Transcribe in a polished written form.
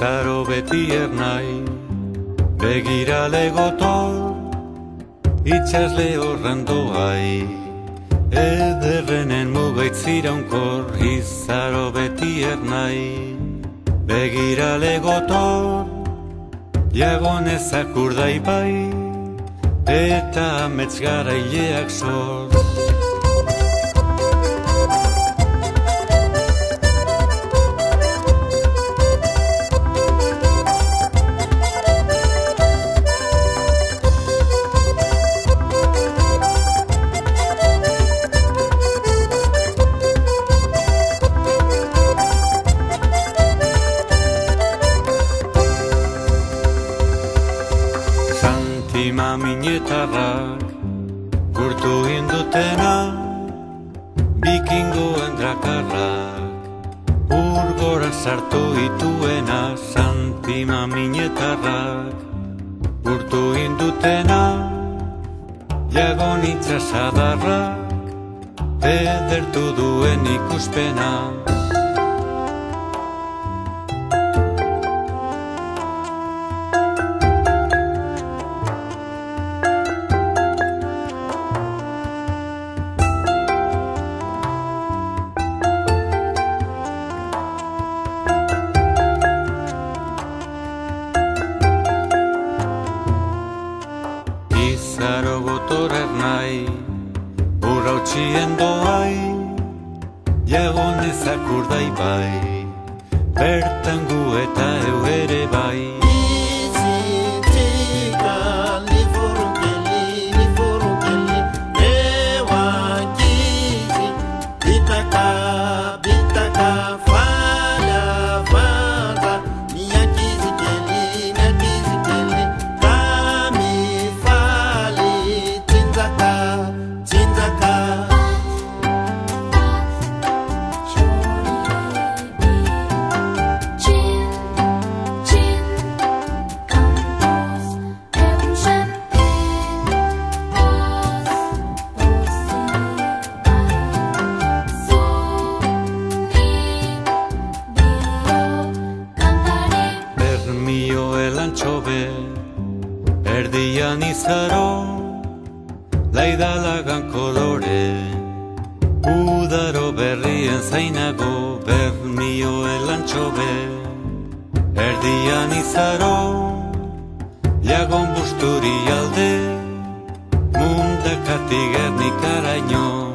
Zaro beti ernai, begirale gotor, itxasle horren doai, ederrenen mugaitzira unkor. Izaro beti ernai, begirale gotor, jagonezak urdai bai, eta amets garaileak zor. Minetarrak gurtu indutena, bikingoen drakarrak urgora sartu ituena. Santima minetarrak gurtu indutena, jagon itxasadarrak edertu duen ikuspena. Zaro gotor ernai, urrautxien doai, jagonezak urdai bai, bertan gu eta eu ere bai. Erdian izaro, laidalagan kolore, udaro berrien zainago, bermio elantxobe. Erdian izaro, jagon busturi alde, mundakati gernikaraino.